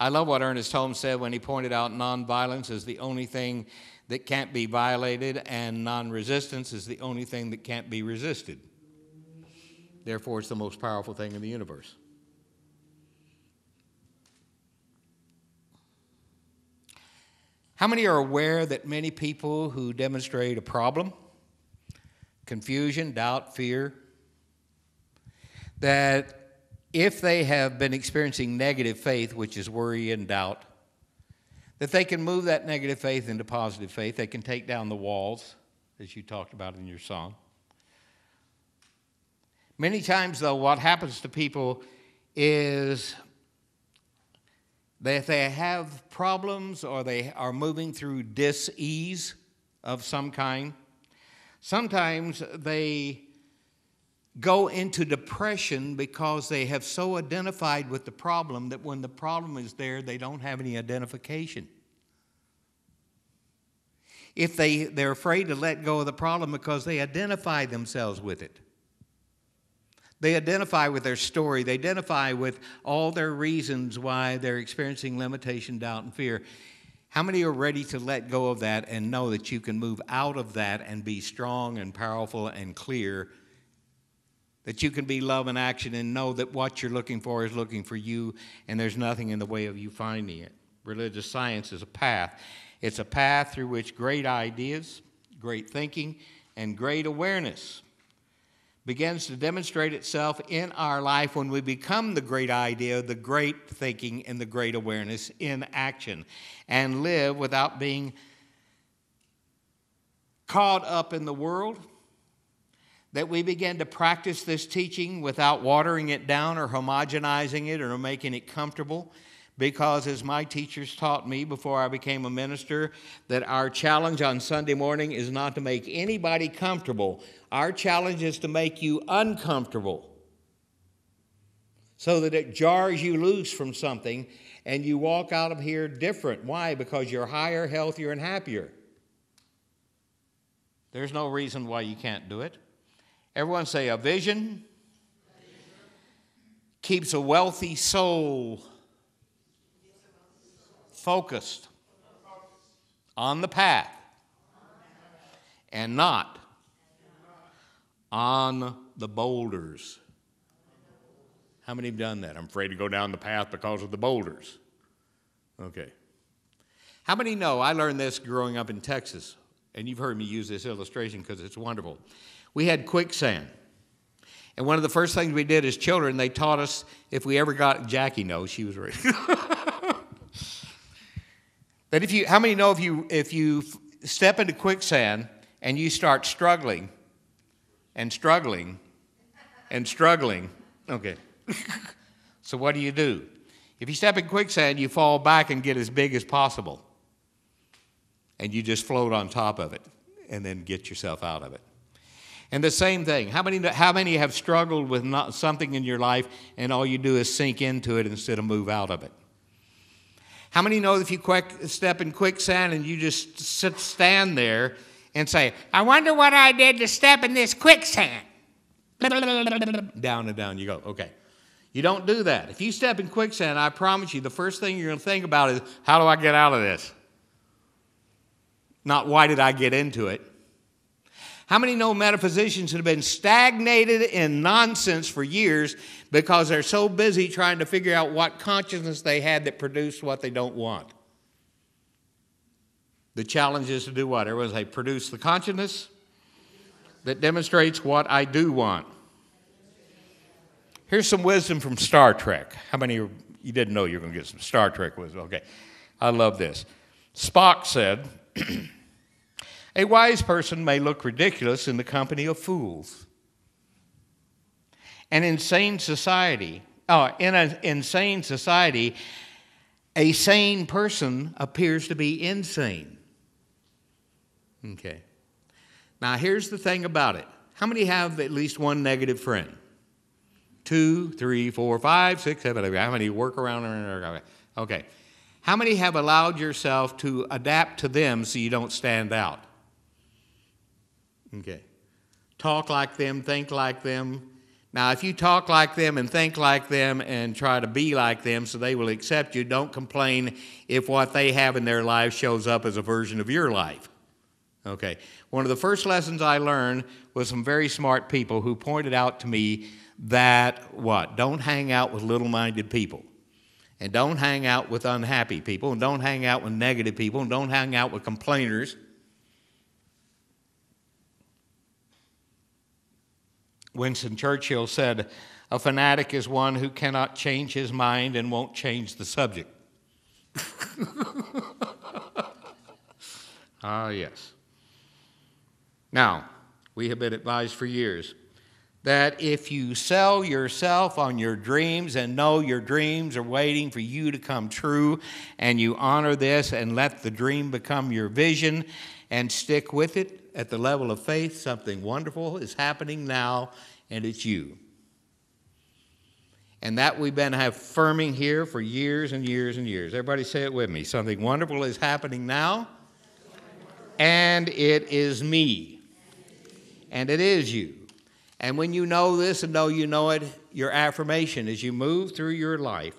I love what Ernest Holmes said when he pointed out nonviolence is the only thing that can't be violated, and non-resistance is the only thing that can't be resisted. Therefore, it's the most powerful thing in the universe. How many are aware that many people who demonstrate a problem, confusion, doubt, fear, that if they have been experiencing negative faith, which is worry and doubt, that they can move that negative faith into positive faith? They can take down the walls, as you talked about in your song. Many times, though, what happens to people is that if they have problems or they are moving through dis-ease of some kind, sometimes they go into depression because they have so identified with the problem that when the problem is there, they don't have any identification. If they're afraid to let go of the problem because they identify themselves with it. They identify with their story. They identify with all their reasons why they're experiencing limitation, doubt, and fear. How many are ready to let go of that and know that you can move out of that and be strong and powerful and clear? That you can be love in action and know that what you're looking for is looking for you, and there's nothing in the way of you finding it. Religious science is a path. It's a path through which great ideas, great thinking, and great awareness begins to demonstrate itself in our life when we become the great idea, the great thinking, and the great awareness in action, and live without being caught up in the world. That we begin to practice this teaching without watering it down or homogenizing it or making it comfortable. Because as my teachers taught me before I became a minister, that our challenge on Sunday morning is not to make anybody comfortable. Our challenge is to make you uncomfortable so that it jars you loose from something and you walk out of here different. Why? Because you're higher, healthier, and happier. There's no reason why you can't do it. Everyone say, a vision keeps a wealthy soul focused on the path and not on the boulders. How many have done that? I'm afraid to go down the path because of the boulders. Okay. How many know, I learned this growing up in Texas, and you've heard me use this illustration because it's wonderful. We had quicksand. And one of the first things we did as children, they taught us if we ever got, Jackie knows, she was ready. That how many know if you step into quicksand and you start struggling and struggling and struggling, okay. So what do? If you step in quicksand, you fall back and get as big as possible. And you just float on top of it and then get yourself out of it. And the same thing, how many have struggled with something in your life and all you do is sink into it instead of move out of it? How many know that if you step in quicksand and you just stand there and say, I wonder what I did to step in this quicksand? Down and down you go. Okay. You don't do that. If you step in quicksand, I promise you, the first thing you're going to think about is, how do I get out of this? Not why did I get into it? How many know metaphysicians that have been stagnated in nonsense for years because they're so busy trying to figure out what consciousness they had that produced what they don't want? The challenge is to do what? Everyone say, produce the consciousness that demonstrates what I do want. Here's some wisdom from Star Trek. How many you didn't know you were going to get some Star Trek wisdom? Okay, I love this. Spock said, a wise person may look ridiculous in the company of fools. In an insane society, a sane person appears to be insane. Okay. Now, here's the thing about it. How many have at least one negative friend? 2, 3, 4, 5, 6, 7, 8. How many work around? Okay. How many have allowed yourself to adapt to them so you don't stand out? Okay. Talk like them, think like them, Now, if you talk like them and think like them and try to be like them so they will accept you, don't complain if what they have in their life shows up as a version of your life. Okay. One of the first lessons I learned was some very smart people who pointed out to me that don't hang out with little-minded people. And don't hang out with unhappy people. And don't hang out with negative people. And don't hang out with complainers. Winston Churchill said, "A fanatic is one who cannot change his mind and won't change the subject." Ah, yes. Now, we have been advised for years that if you sell yourself on your dreams and know your dreams are waiting for you to come true, and you honor this and let the dream become your vision and stick with it at the level of faith, something wonderful is happening now, and it's you. And that we've been affirming here for years and years and years. Everybody say it with me. Something wonderful is happening now, and it is me. And it is you. And when you know this and know you know it, your affirmation as you move through your life,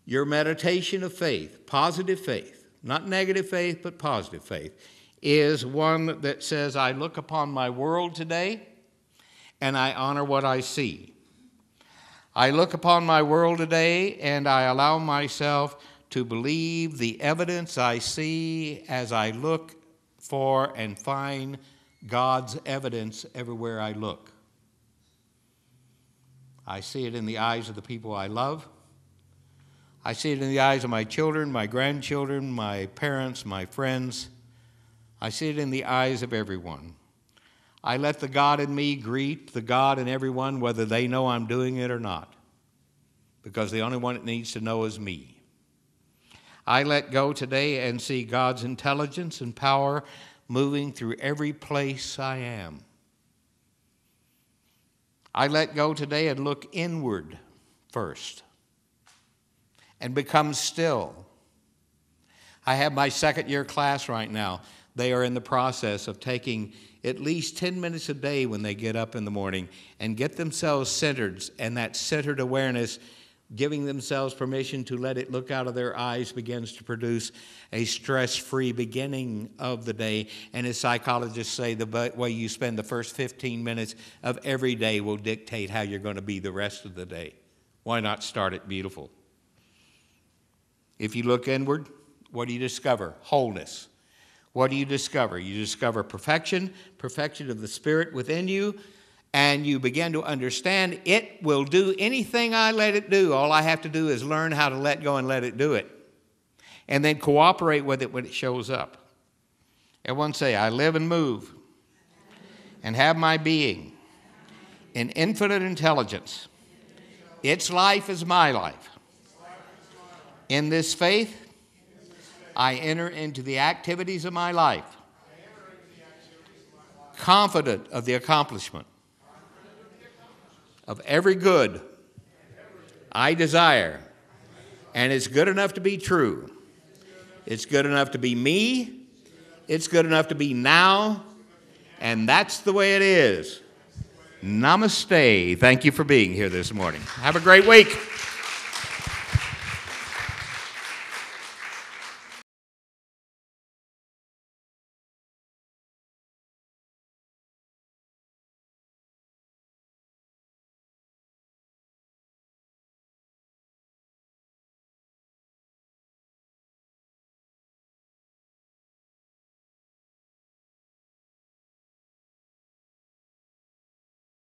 your meditation of faith, positive faith, not negative faith, but positive faith, is one that says, I look upon my world today and I honor what I see. I look upon my world today and I allow myself to believe the evidence I see as I look for and find God's evidence everywhere I look. I see it in the eyes of the people I love. I see it in the eyes of my children, my grandchildren, my parents, my friends. I see it in the eyes of everyone. I let the God in me greet the God in everyone, whether they know I'm doing it or not, because the only one that needs to know is me. I let go today and see God's intelligence and power moving through every place I am. I let go today and look inward first and become still. I have my second-year class right now. They are in the process of taking at least 10 minutes a day when they get up in the morning and get themselves centered, and that centered awareness, giving themselves permission to let it look out of their eyes, begins to produce a stress-free beginning of the day. And as psychologists say, the way you spend the first 15 minutes of every day will dictate how you're going to be the rest of the day. Why not start it beautiful? If you look inward, what do you discover? Wholeness. What do you discover? You discover perfection, perfection of the Spirit within you, and you begin to understand it will do anything I let it do. All I have to do is learn how to let go and let it do it, and then cooperate with it when it shows up. Everyone say, I live and move and have my being in infinite intelligence. Its life is my life. In this faith, I enter into the activities of my life, confident of the accomplishment of every good I desire. And it's good enough to be true. It's good enough to be me. It's good enough to be now. And that's the way it is. Namaste. Thank you for being here this morning. Have a great week.